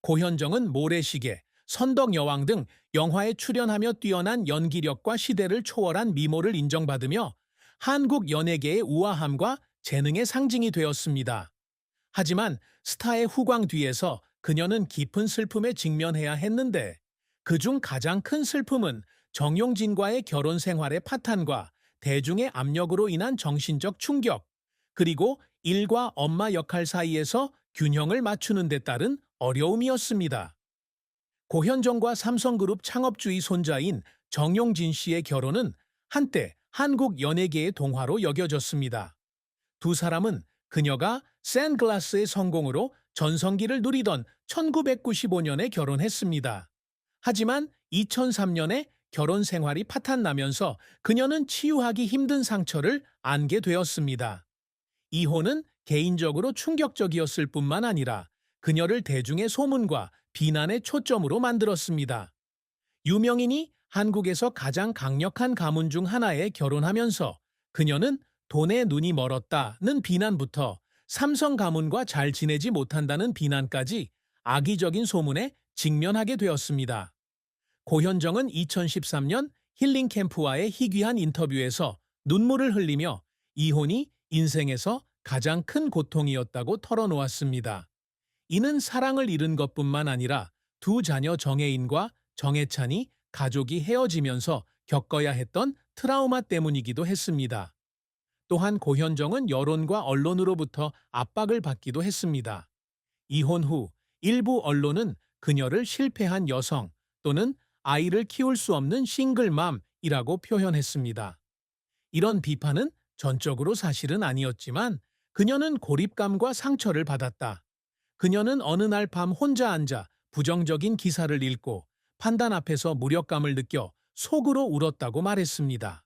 고현정은 모래시계, 선덕여왕 등 영화에 출연하며 뛰어난 연기력과 시대를 초월한 미모를 인정받으며 한국 연예계의 우아함과 재능의 상징이 되었습니다. 하지만 스타의 후광 뒤에서 그녀는 깊은 슬픔에 직면해야 했는데 그중 가장 큰 슬픔은 정용진과의 결혼 생활의 파탄과 대중의 압력으로 인한 정신적 충격, 그리고 일과 엄마 역할 사이에서 균형을 맞추는 데 따른 어려움이었습니다. 고현정과 삼성그룹 창업주의 손자인 정용진 씨의 결혼은 한때 한국 연예계의 동화로 여겨졌습니다. 두 사람은 그녀가 샌글라스의 성공으로 전성기를 누리던 1995년에 결혼했습니다. 하지만 2003년에 결혼 생활이 파탄나면서 그녀는 치유하기 힘든 상처를 안게 되었습니다. 이혼은 개인적으로 충격적이었을 뿐만 아니라 그녀를 대중의 소문과 비난의 초점으로 만들었습니다. 유명인이 한국에서 가장 강력한 가문 중 하나에 결혼하면서 그녀는 돈에 눈이 멀었다는 비난부터 삼성 가문과 잘 지내지 못한다는 비난까지 악의적인 소문에 직면하게 되었습니다. 고현정은 2013년 힐링캠프와의 희귀한 인터뷰에서 눈물을 흘리며 이혼이 인생에서 가장 큰 고통이었다고 털어놓았습니다. 이는 사랑을 잃은 것뿐만 아니라 두 자녀 정혜인과 정혜찬이 가족이 헤어지면서 겪어야 했던 트라우마 때문이기도 했습니다. 또한 고현정은 여론과 언론으로부터 압박을 받기도 했습니다. 이혼 후 일부 언론은 그녀를 실패한 여성 또는 아이를 키울 수 없는 싱글맘이라고 표현했습니다. 이런 비판은 전적으로 사실은 아니었지만 그녀는 고립감과 상처를 받았다. 그녀는 어느 날 밤 혼자 앉아 부정적인 기사를 읽고 판단 앞에서 무력감을 느껴 속으로 울었다고 말했습니다.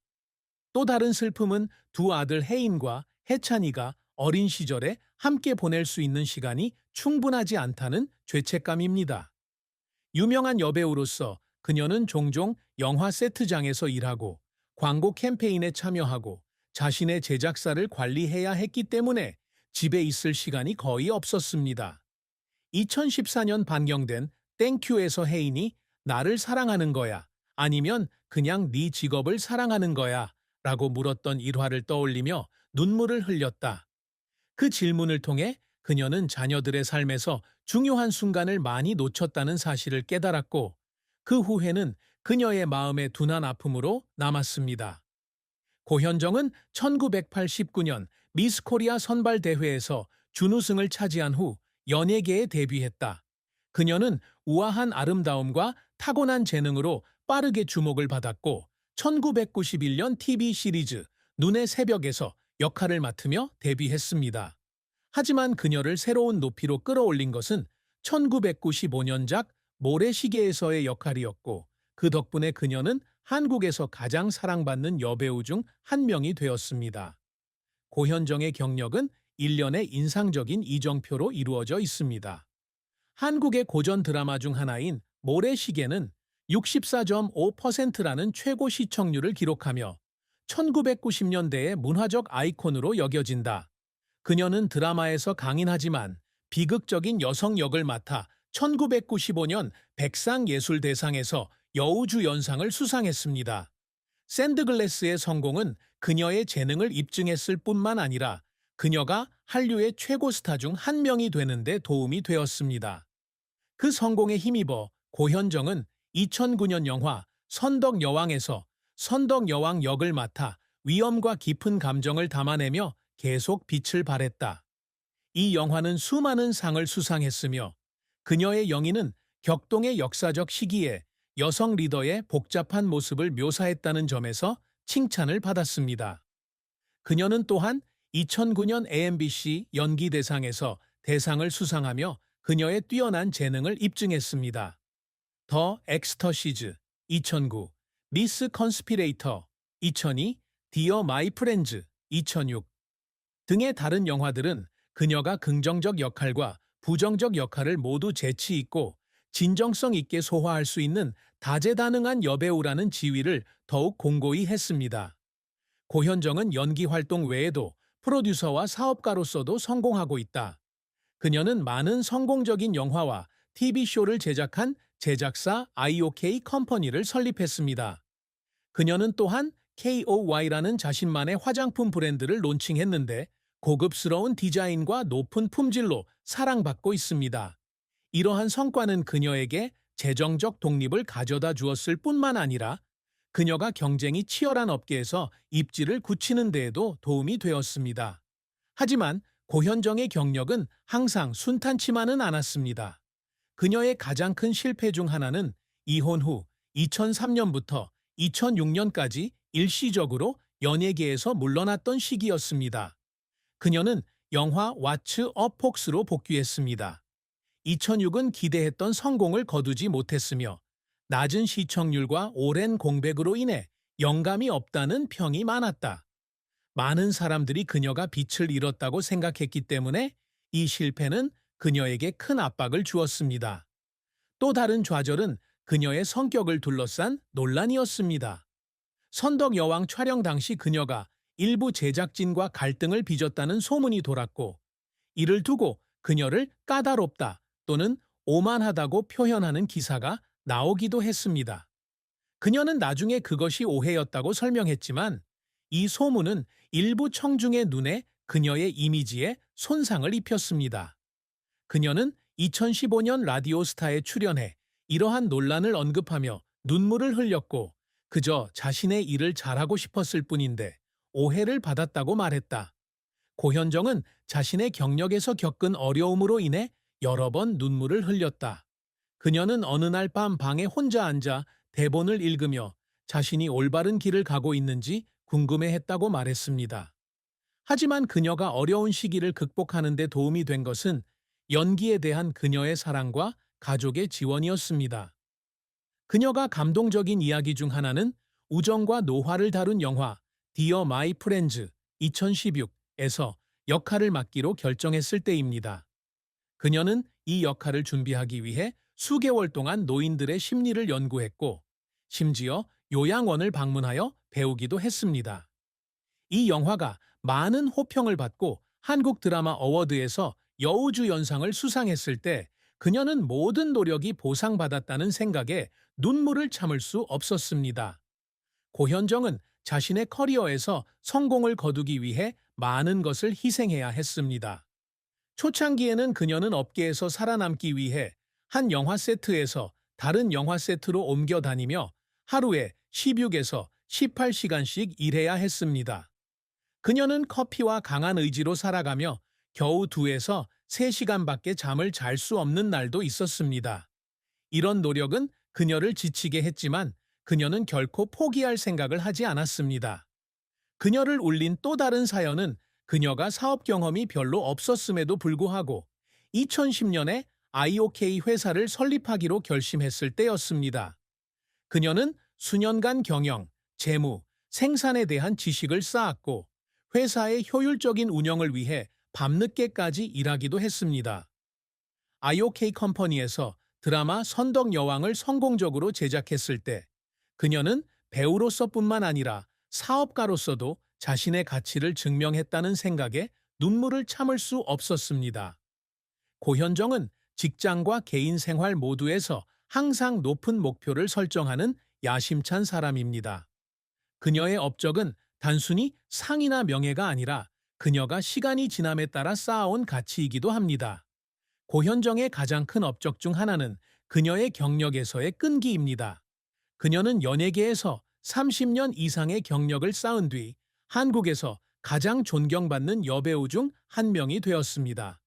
또 다른 슬픔은 두 아들 혜인과 혜찬이가 어린 시절에 함께 보낼 수 있는 시간이 충분하지 않다는 죄책감입니다. 유명한 여배우로서 그녀는 종종 영화 세트장에서 일하고 광고 캠페인에 참여하고 자신의 제작사를 관리해야 했기 때문에 집에 있을 시간이 거의 없었습니다. 2014년 반영된 땡큐에서 혜인이 나를 사랑하는 거야 아니면 그냥 네 직업을 사랑하는 거야 라고 물었던 일화를 떠올리며 눈물을 흘렸다. 그 질문을 통해 그녀는 자녀들의 삶에서 중요한 순간을 많이 놓쳤다는 사실을 깨달았고 그 후회는 그녀의 마음에 둔한 아픔으로 남았습니다. 고현정은 1989년 미스 코리아 선발대회에서 준우승을 차지한 후 연예계에 데뷔했다. 그녀는 우아한 아름다움과 타고난 재능으로 빠르게 주목을 받았고 1991년 TV 시리즈 눈의 새벽에서 역할을 맡으며 데뷔했습니다. 하지만 그녀를 새로운 높이로 끌어올린 것은 1995년작 모래시계에서의 역할이었고 그 덕분에 그녀는 한국에서 가장 사랑받는 여배우 중 한 명이 되었습니다. 고현정의 경력은 일련의 인상적인 이정표로 이루어져 있습니다. 한국의 고전 드라마 중 하나인 모래시계는 64.5%라는 최고 시청률을 기록하며 1990년대의 문화적 아이콘으로 여겨진다. 그녀는 드라마에서 강인하지만 비극적인 여성 역을 맡아 1995년 백상예술대상에서 여우주연상을 수상했습니다. 샌드글래스의 성공은 그녀의 재능을 입증했을 뿐만 아니라 그녀가 한류의 최고 스타 중 한 명이 되는 데 도움이 되었습니다. 그 성공에 힘입어 고현정은 2009년 영화 선덕여왕에서 선덕여왕 역을 맡아 위엄과 깊은 감정을 담아내며 계속 빛을 발했다. 이 영화는 수많은 상을 수상했으며 그녀의 영희는 격동의 역사적 시기에 여성 리더의 복잡한 모습을 묘사했다는 점에서 칭찬을 받았습니다. 그녀는 또한 2009년 AMBC 연기대상에서 대상을 수상하며 그녀의 뛰어난 재능을 입증했습니다. 더 엑스터시즈 2009, 미스 컨스피레이터 2002, 디어 마이 프렌즈 2006 등의 다른 영화들은 그녀가 긍정적 역할과 부정적 역할을 모두 재치 있고 진정성 있게 소화할 수 있는 다재다능한 여배우라는 지위를 더욱 공고히 했습니다. 고현정은 연기 활동 외에도 프로듀서와 사업가로서도 성공하고 있다. 그녀는 많은 성공적인 영화와 TV쇼를 제작한 제작사 IOK 컴퍼니를 설립했습니다. 그녀는 또한 KOY라는 자신만의 화장품 브랜드를 론칭했는데 고급스러운 디자인과 높은 품질로 사랑받고 있습니다. 이러한 성과는 그녀에게 재정적 독립을 가져다 주었을 뿐만 아니라 그녀가 경쟁이 치열한 업계에서 입지를 굳히는 데에도 도움이 되었습니다. 하지만 고현정의 경력은 항상 순탄치만은 않았습니다. 그녀의 가장 큰 실패 중 하나는 이혼 후 2003년부터 2006년까지 일시적으로 연예계에서 물러났던 시기였습니다. 그녀는 영화 왓츠 어 폭스로 복귀했습니다. 2006은 기대했던 성공을 거두지 못했으며 낮은 시청률과 오랜 공백으로 인해 영감이 없다는 평이 많았다. 많은 사람들이 그녀가 빛을 잃었다고 생각했기 때문에 이 실패는 그녀에게 큰 압박을 주었습니다. 또 다른 좌절은 그녀의 성격을 둘러싼 논란이었습니다. 선덕 여왕 촬영 당시 그녀가 일부 제작진과 갈등을 빚었다는 소문이 돌았고, 이를 두고 그녀를 까다롭다 또는 오만하다고 표현하는 기사가 나오기도 했습니다. 그녀는 나중에 그것이 오해였다고 설명했지만 이 소문은 일부 청중의 눈에 그녀의 이미지에 손상을 입혔습니다. 그녀는 2015년 라디오스타에 출연해 이러한 논란을 언급하며 눈물을 흘렸고 그저 자신의 일을 잘하고 싶었을 뿐인데 오해를 받았다고 말했다. 고현정은 자신의 경력에서 겪은 어려움으로 인해 여러 번 눈물을 흘렸다. 그녀는 어느 날 밤 방에 혼자 앉아 대본을 읽으며 자신이 올바른 길을 가고 있는지 궁금해했다고 말했습니다. 하지만 그녀가 어려운 시기를 극복하는 데 도움이 된 것은 연기에 대한 그녀의 사랑과 가족의 지원이었습니다. 그녀가 감동적인 이야기 중 하나는 우정과 노화를 다룬 영화 디어 마이 프렌즈 2016에서 역할을 맡기로 결정했을 때입니다. 그녀는 이 역할을 준비하기 위해 수개월 동안 노인들의 심리를 연구했고 심지어 요양원을 방문하여 배우기도 했습니다. 이 영화가 많은 호평을 받고 한국 드라마 어워드에서 여우주연상을 수상했을 때 그녀는 모든 노력이 보상받았다는 생각에 눈물을 참을 수 없었습니다. 고현정은 자신의 커리어에서 성공을 거두기 위해 많은 것을 희생해야 했습니다. 초창기에는 그녀는 업계에서 살아남기 위해 한 영화 세트에서 다른 영화 세트로 옮겨 다니며 하루에 16에서 18시간씩 일해야 했습니다. 그녀는 커피와 강한 의지로 살아가며 겨우 2에서 3시간밖에 잠을 잘 수 없는 날도 있었습니다. 이런 노력은 그녀를 지치게 했지만 그녀는 결코 포기할 생각을 하지 않았습니다. 그녀를 울린 또 다른 사연은 그녀가 사업 경험이 별로 없었음에도 불구하고 2010년에 IOK 회사를 설립하기로 결심했을 때였습니다. 그녀는 수년간 경영, 재무, 생산에 대한 지식을 쌓았고 회사의 효율적인 운영을 위해 밤늦게까지 일하기도 했습니다. IOK 컴퍼니에서 드라마 선덕 여왕을 성공적으로 제작했을 때 그녀는 배우로서뿐만 아니라 사업가로서도 자신의 가치를 증명했다는 생각에 눈물을 참을 수 없었습니다. 고현정은 직장과 개인 생활 모두에서 항상 높은 목표를 설정하는 야심찬 사람입니다. 그녀의 업적은 단순히 상이나 명예가 아니라 그녀가 시간이 지남에 따라 쌓아온 가치이기도 합니다. 고현정의 가장 큰 업적 중 하나는 그녀의 경력에서의 끈기입니다. 그녀는 연예계에서 30년 이상의 경력을 쌓은 뒤 한국에서 가장 존경받는 여배우 중 한 명이 되었습니다.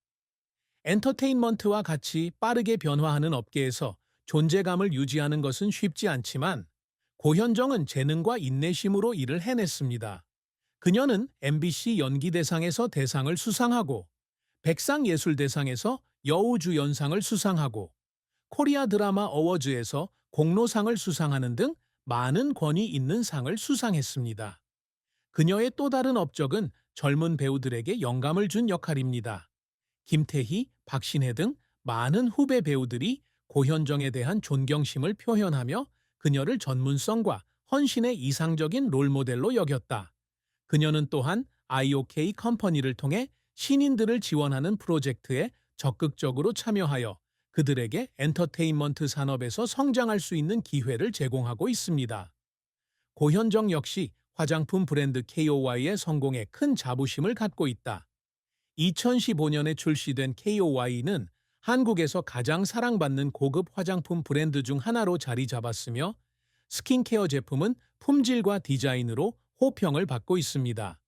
엔터테인먼트와 같이 빠르게 변화하는 업계에서 존재감을 유지하는 것은 쉽지 않지만 고현정은 재능과 인내심으로 일을 해냈습니다. 그녀는 MBC 연기대상에서 대상을 수상하고 백상예술대상에서 여우주연상을 수상하고 코리아 드라마 어워즈에서 공로상을 수상하는 등 많은 권위 있는 상을 수상했습니다. 그녀의 또 다른 업적은 젊은 배우들에게 영감을 준 역할입니다. 김태희, 박신혜 등 많은 후배 배우들이 고현정에 대한 존경심을 표현하며 그녀를 전문성과 헌신의 이상적인 롤모델로 여겼다. 그녀는 또한 IOK 컴퍼니를 통해 신인들을 지원하는 프로젝트에 적극적으로 참여하여 그들에게 엔터테인먼트 산업에서 성장할 수 있는 기회를 제공하고 있습니다. 고현정 역시 화장품 브랜드 KOY의 성공에 큰 자부심을 갖고 있다. 2015년에 출시된 KOY는 한국에서 가장 사랑받는 고급 화장품 브랜드 중 하나로 자리 잡았으며 스킨케어 제품은 품질과 디자인으로 호평을 받고 있습니다.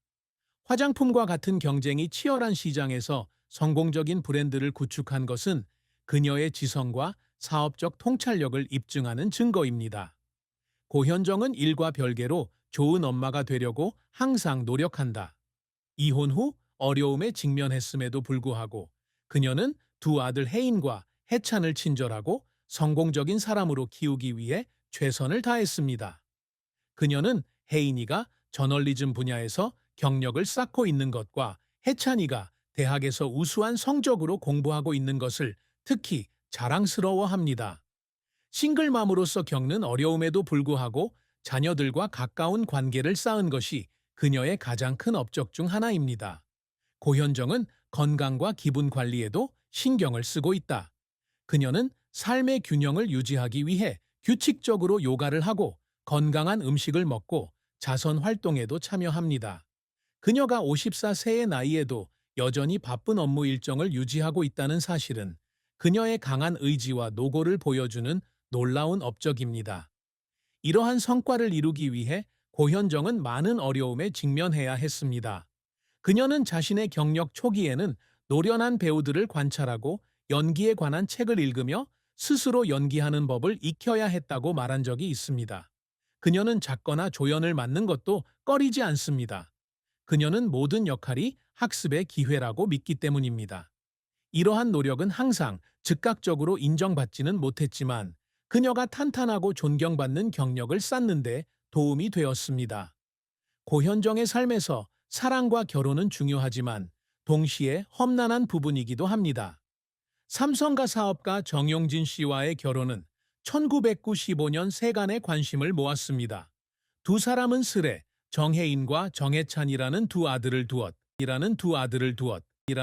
화장품과 같은 경쟁이 치열한 시장에서 성공적인 브랜드를 구축한 것은 그녀의 지성과 사업적 통찰력을 입증하는 증거입니다. 고현정은 일과 별개로 좋은 엄마가 되려고 항상 노력한다. 이혼 후 어려움에 직면했음에도 불구하고 그녀는 두 아들 혜인과 혜찬을 친절하고 성공적인 사람으로 키우기 위해 최선을 다했습니다. 그녀는 혜인이가 저널리즘 분야에서 경력을 쌓고 있는 것과 혜찬이가 대학에서 우수한 성적으로 공부하고 있는 것을 특히 자랑스러워합니다. 싱글맘으로서 겪는 어려움에도 불구하고 자녀들과 가까운 관계를 쌓은 것이 그녀의 가장 큰 업적 중 하나입니다. 고현정은 건강과 기분 관리에도 신경을 쓰고 있다. 그녀는 삶의 균형을 유지하기 위해 규칙적으로 요가를 하고 건강한 음식을 먹고 자선 활동에도 참여합니다. 그녀가 54세의 나이에도 여전히 바쁜 업무 일정을 유지하고 있다는 사실은 그녀의 강한 의지와 노고를 보여주는 놀라운 업적입니다. 이러한 성과를 이루기 위해 고현정은 많은 어려움에 직면해야 했습니다. 그녀는 자신의 경력 초기에는 노련한 배우들을 관찰하고 연기에 관한 책을 읽으며 스스로 연기하는 법을 익혀야 했다고 말한 적이 있습니다. 그녀는 작거나 조연을 맡는 것도 꺼리지 않습니다. 그녀는 모든 역할이 학습의 기회라고 믿기 때문입니다. 이러한 노력은 항상 즉각적으로 인정받지는 못했지만 그녀가 탄탄하고 존경받는 경력을 쌓는 데 도움이 되었습니다. 고현정의 삶에서 사랑과 결혼은 중요하지만 동시에 험난한 부분이기도 합니다. 삼성가 사업가 정용진 씨와의 결혼은 1995년 세간의 관심을 모았습니다. 두 사람은 스레 정혜인과 정혜찬이라는 두 아들을 두었.